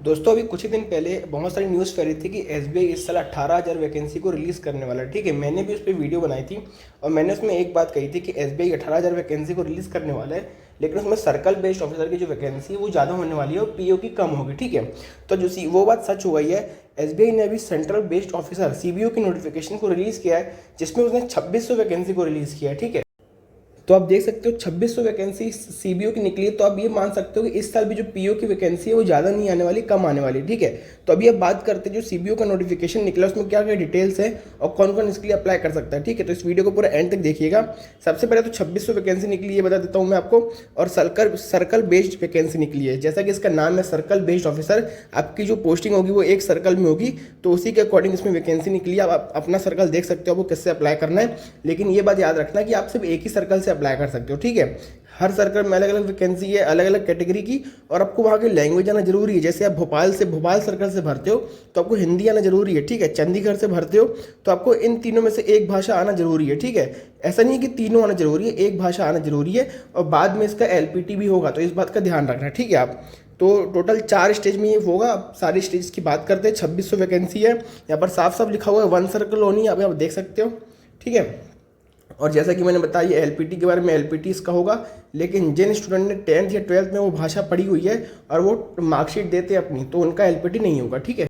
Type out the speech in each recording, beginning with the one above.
दोस्तों अभी कुछ ही दिन पहले बहुत सारी न्यूज़ फैली थी कि एसबीआई इस साल 18,000 वैकेंसी को रिलीज़ करने वाला है। ठीक है, मैंने भी उस पर वीडियो बनाई थी और मैंने उसमें एक बात कही थी कि एसबीआई 18,000 वैकेंसी को रिलीज़ करने वाला है, लेकिन उसमें सर्कल बेस्ड ऑफिसर की जो वैकेंसी है वो ज़्यादा होने वाली है और पीओ की कम होगी। ठीक है, तो जो वो बात सच हो गई है। एसबीआई ने अभी सेंट्रल बेस्ड ऑफिसर सीबीओ की नोटिफिकेशन को रिलीज़ किया है, जिसमें उसने 2600 वैकेंसी को रिलीज़ किया है। ठीक है, तो आप देख सकते हो 2600 वैकेंसी सीबीओ की निकली है, तो आप ये मान सकते हो कि इस साल भी जो पीओ की वैकेंसी है वो ज़्यादा नहीं आने वाली, कम आने वाली। ठीक है, तो अभी अब बात करते हैं जो सीबीओ का नोटिफिकेशन निकला उसमें क्या क्या डिटेल्स है और कौन कौन इसके लिए अप्लाई कर सकता है। ठीक है, तो इस वीडियो को पूरा एंड तक देखिएगा। सबसे पहले तो 2600 वैकेंसी निकली है बता देता हूँ मैं आपको, और सर्कल बेस्ड वैकेंसी निकली है। जैसा कि इसका नाम है सर्कल बेस्ड ऑफिसर, आपकी जो पोस्टिंग होगी वो एक सर्कल में होगी, तो उसी के अकॉर्डिंग इसमें वैकेंसी निकली है। आप अपना सर्कल देख सकते हो आपको किससे अप्लाई करना है, लेकिन ये बात याद रखना कि आप सिर्फ एक ही सर्कल से अप्लाई कर सकते हो। ठीक है, हर सर्कल में अलग अलग वैकेंसी है, अलग अलग कैटेगरी की, और आपको वहाँ की लैंग्वेज आना जरूरी है। जैसे आप भोपाल सर्कल से भरते हो तो आपको हिंदी आना जरूरी है। ठीक है, चंडीगढ़ से भरते हो तो आपको इन तीनों में से एक भाषा आना जरूरी है। ठीक है, ऐसा नहीं है कि तीनों आना जरूरी है, एक भाषा आना जरूरी है, और बाद में इसका एलपीटी भी होगा, तो इस बात का ध्यान रखना। ठीक है, आप तो टोटल 4 स्टेज में ये होगा। अब सारी स्टेज की बात करते हैं। 2600 वैकेंसी है, यहाँ पर साफ साफ लिखा हुआ है 1 सर्कल ओनली, अभी आप देख सकते हो। ठीक है, और जैसा कि मैंने बताया एलपीटी के बारे में, एलपीटी इसका होगा, लेकिन जिन स्टूडेंट ने 10th या 12th में वो भाषा पढ़ी हुई है और वो मार्कशीट देते हैं अपनी, तो उनका एलपीटी नहीं होगा। ठीक है,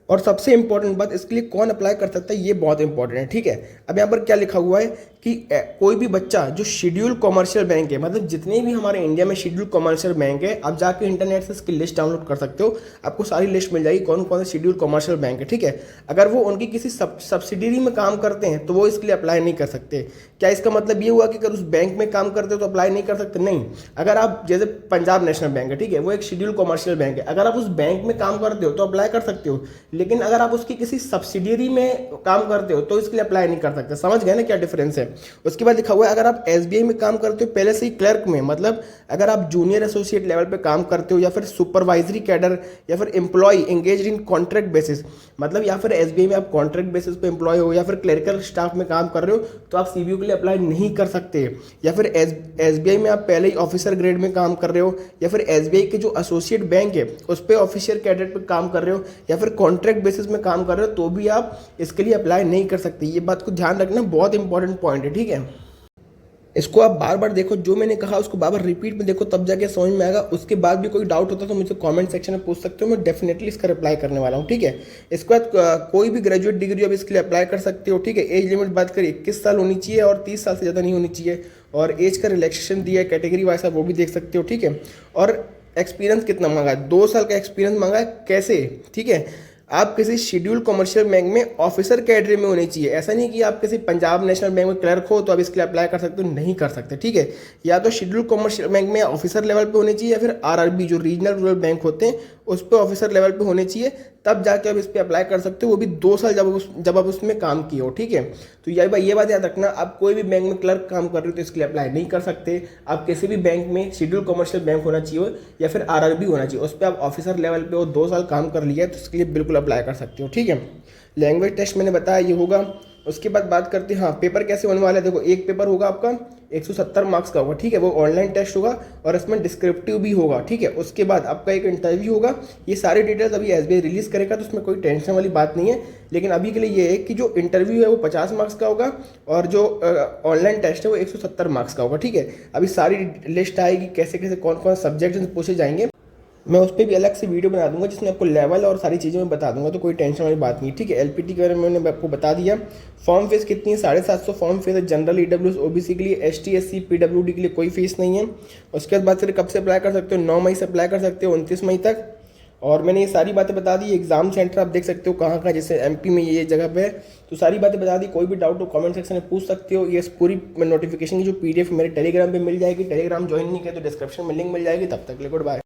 और सबसे इंपॉर्टेंट बात, इसके लिए कौन अप्लाई कर सकता है ये बहुत इंपॉर्टेंट है। ठीक है, अब यहाँ पर क्या लिखा हुआ है कि कोई भी बच्चा जो शेड्यूल कॉमर्शियल बैंक है, मतलब जितने भी हमारे इंडिया में शेड्यूल कॉमर्शियल बैंक है, आप जाके इंटरनेट से इसकी लिस्ट डाउनलोड कर सकते हो, आपको सारी लिस्ट मिल जाएगी कौन कौन से शेड्यूल कॉमर्शियल बैंक है। ठीक है, अगर वो उनकी किसी सब्सिडरी में काम करते हैं तो वो इसके लिए अप्लाई नहीं कर सकते। क्या इसका मतलब ये हुआ कि अगर उस बैंक में काम करते हो तो अप्लाई नहीं कर सकते? नहीं। अगर आप जैसे पंजाब नेशनल बैंक है, ठीक है, वो एक शेड्यूल कॉमर्शियल बैंक है, अगर आप उस बैंक में काम करते हो तो अप्लाई कर सकते हो, लेकिन अगर आप उसकी किसी सब्सिडियरी में काम करते हो तो इसके लिए अप्लाई नहीं कर सकते। समझ गए ना क्या डिफरेंस है? उसके बाद लिखा हुआ है अगर आप एसबीआई में काम करते हो पहले से ही क्लर्क में, मतलब अगर आप जूनियर एसोसिएट लेवल पे काम करते हो, या फिर सुपरवाइजरी कैडर, या फिर employ engaged in contract basis, मतलब या फिर एसबीआई में आप कॉन्ट्रैक्ट बेसिस पे एम्प्लॉय हो, या फिर क्लरिकल स्टाफ में काम कर रहे हो, तो आप सीबीओ के लिए अप्लाई नहीं कर सकते। या फिर एसबीआई में आप पहले ही ऑफिसर ग्रेड में काम कर रहे हो, या फिर एसबीआई के जो एसोसिएट बैंक है उस पर ऑफिशियल कैडर पे काम कर रहे हो, या फिर कॉन्ट्रैक्ट बेसिस में काम कर रहे हो, तो भी आप इसके लिए अप्लाई नहीं कर सकते। ये बात को ध्यान रखना, बहुत इंपॉर्टेंट पॉइंट है। ठीक है, इसको आप बार बार देखो, जो मैंने कहा उसको बार बार रिपीट में देखो, तब जाके समझ में आएगा। उसके बाद भी कोई डाउट होता है तो मुझे कमेंट सेक्शन में पूछ सकते हो, मैं डेफिनेटली इसका रिप्लाई करने वाला हूँ। ठीक है, इसके बाद कोई भी ग्रेजुएट डिग्री अब इसके लिए अप्लाई कर सकते हो। ठीक है, एज लिमिट बात करें 21 साल होनी चाहिए और 30 साल से ज़्यादा नहीं होनी चाहिए, और एज का रिलैक्सेशन दिया है कैटेगरी वाइज, वो भी देख सकते हो। ठीक है, और एक्सपीरियंस कितना मांगा है? 2 साल का एक्सपीरियंस मांगा है। कैसे? ठीक है, आप किसी शेड्यूल कमर्शियल बैंक में ऑफिसर कैडरे में होनी चाहिए। ऐसा नहीं कि आप किसी पंजाब नेशनल बैंक में क्लर्क हो तो आप इसके लिए अप्लाई कर सकते हो, नहीं कर सकते। ठीक है, या तो शेड्यूल कमर्शियल बैंक में ऑफिसर लेवल पे होनी चाहिए, या फिर आरआरबी जो रीजनल रूरल बैंक होते हैं उस पर ऑफिसर लेवल पे होने चाहिए, तब जाके आप इस पर अप्लाई कर सकते हो, वो भी 2 साल जब आप उसमें काम किए हो। ठीक है, तो ये बात याद रखना, आप कोई भी बैंक में क्लर्क काम कर रहे हो तो इसके लिए अप्लाई नहीं कर सकते। आप किसी भी बैंक में शेड्यूल कमर्शियल बैंक होना चाहिए या फिर आरआरबी होना चाहिए, उस पर आप ऑफिसर लेवल पे हो, 2 साल काम कर लिया है, तो इसके लिए बिल्कुल अप्लाई कर सकते हो। ठीक है, लैंग्वेज टेस्ट मैंने बताया ये होगा। उसके बाद बात करते हैं हाँ पेपर कैसे होने वाला है। देखो, एक पेपर होगा आपका 170 मार्क्स का होगा। ठीक है, वो ऑनलाइन टेस्ट होगा और इसमें डिस्क्रिप्टिव भी होगा। ठीक है, उसके बाद आपका एक इंटरव्यू होगा। ये सारी डिटेल्स अभी एसबीआई रिलीज करेगा, तो उसमें कोई टेंशन वाली बात नहीं है, लेकिन अभी के लिए ये है कि जो इंटरव्यू है वो 50 मार्क्स का होगा, और जो ऑनलाइन टेस्ट है वो 170 मार्क्स का होगा। ठीक है, अभी सारी लिस्ट आएगी कैसे कैसे कौन कौन सब्जेक्ट पूछे जाएंगे, मैं उस पर भी अलग से वीडियो बना दूंगा जिसमें आपको लेवल और सारी चीज़ें मैं बता दूंगा, तो कोई टेंशन वाली बात नहीं। ठीक है, एलपीटी के बारे में मैंने आपको बता दिया। फॉर्म फीस कितनी है? 750 फॉर्म फीस है जनरल, ईडब्ल्यूएस, ओबीसी के लिए। एसटी एससी पीडब्ल्यूडी के लिए कोई फीस नहीं है। उसके बाद बात करें कब से अप्लाई कर सकते हो, 9 मई से अप्लाई कर सकते हो 29 मई तक। और मैंने ये सारी बातें बता दी। एग्जाम सेंटर आप देख सकते हो कहाँ कहाँ, जैसे एमपी में ये जगह पे है, तो सारी बातें बता दी। कोई भी डाउट हो कमेंट सेक्शन में पूछ सकते हो। ये पूरी नोटिफिकेशन की जो पीडीएफ मेरे टेलीग्राम पे मिल जाएगी। टेलीग्राम ज्वाइन नहीं किया तो डिस्क्रिप्शन में लिंक मिल जाएगी। तब तक ले गुड बाय।